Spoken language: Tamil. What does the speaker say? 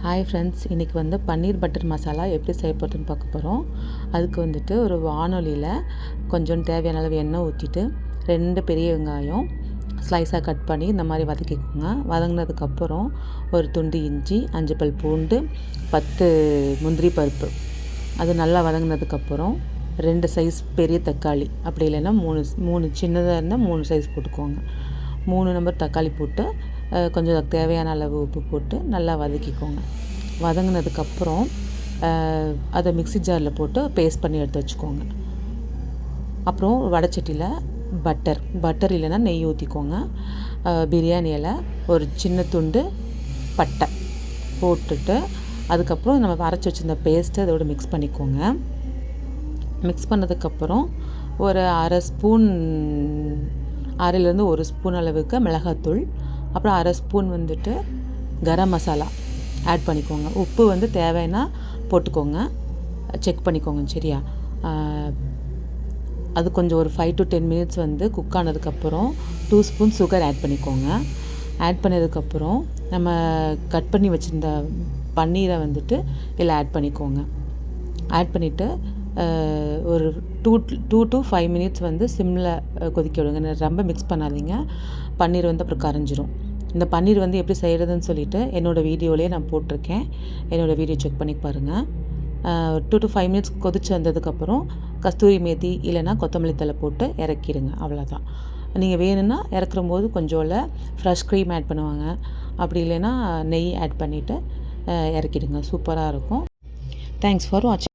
ஹாய் ஃப்ரெண்ட்ஸ், இன்றைக்கி வந்து பன்னீர் பட்டர் மசாலா எப்படி செய்ய போகிறதுன்னு பார்க்க போகிறோம். அதுக்கு வந்துட்டு ஒரு வானொலியில் கொஞ்சம் தேவையான அளவு எண்ணெய் ஊற்றிட்டு 2 பெரிய வெங்காயம் ஸ்லைஸாக கட் பண்ணி இந்த மாதிரி வதக்கிக்கோங்க. வதங்கினதுக்கப்புறம் ஒரு துண்டு இஞ்சி, 5 பல் பூண்டு, 10 முந்திரி பருப்பு, அது நல்லா வதங்கினதுக்கப்புறம் 2 சைஸ் பெரிய தக்காளி, அப்படி இல்லைன்னா 3 சின்னதாக இருந்தால் 3 சைஸ் போட்டுக்கோங்க. 3 நம்பர் தக்காளி போட்டு கொஞ்சம் தேவையான அளவு உப்பு போட்டு நல்லா வதக்கிக்கோங்க. வதங்கினதுக்கப்புறம் அதை மிக்ஸி ஜாரில் போட்டு பேஸ்ட் பண்ணி எடுத்து வச்சுக்கோங்க. அப்புறம் வடைச்சட்டியில் பட்டர் இல்லைன்னா நெய் ஊற்றிக்கோங்க. பிரியாணி இலை, ஒரு சின்ன துண்டு பட்டை போட்டுட்டு அதுக்கப்புறம் நம்ம அரைச்சி வச்சுருந்த பேஸ்ட்டு அதோடு மிக்ஸ் பண்ணிக்கோங்க. மிக்ஸ் பண்ணதுக்கப்புறம் ஒரு அரையிலேருந்து 1 ஸ்பூன் அளவுக்கு மிளகாத்தூள், அப்புறம் 1/2 ஸ்பூன் வந்துட்டு கரம் மசாலா ஆட் பண்ணிக்கோங்க. உப்பு வந்து தேவைன்னா போட்டுக்கோங்க, செக் பண்ணிக்கோங்க. சரியா? அது கொஞ்சம் ஒரு 5 to 10 மினிட்ஸ் வந்து குக் ஆனதுக்கப்புறம் 2 ஸ்பூன் சுகர் ஆட் பண்ணிக்கோங்க. ஆட் பண்ணதுக்கப்புறம் நம்ம கட் பண்ணி வச்சுருந்த பன்னீரை வந்துட்டு இதில் ஆட் பண்ணிக்கோங்க. ஆட் பண்ணிவிட்டு ஒரு 2 to 5 மினிட்ஸ் வந்து சிம்மில் கொதிக்க விடுங்க. ரொம்ப மிக்ஸ் பண்ணாதீங்க, பன்னீர் வந்து அப்புறம் கரைஞ்சிரும். இந்த பன்னீர் வந்து எப்படி செய்கிறதுன்னு சொல்லிவிட்டு என்னோடய வீடியோலேயே நான் போட்டிருக்கேன். என்னோடய வீடியோ செக் பண்ணி பாருங்கள். 2 to 5 மினிட்ஸ் கொதிச்சு வந்ததுக்கப்புறம் கஸ்தூரி மேத்தி இல்லைன்னா கொத்தமல்லி தழை போட்டு இறக்கிடுங்க. அவ்வளோதான். நீங்கள் வேணும்னா இறக்கும்போது கொஞ்சோல ஃப்ரெஷ் க்ரீம் ஆட் பண்ணுவாங்க, அப்படி இல்லைன்னா நெய் ஆட் பண்ணிவிட்டு இறக்கிடுங்க. சூப்பராக இருக்கும். தேங்க்ஸ் ஃபார் வாட்சிங்.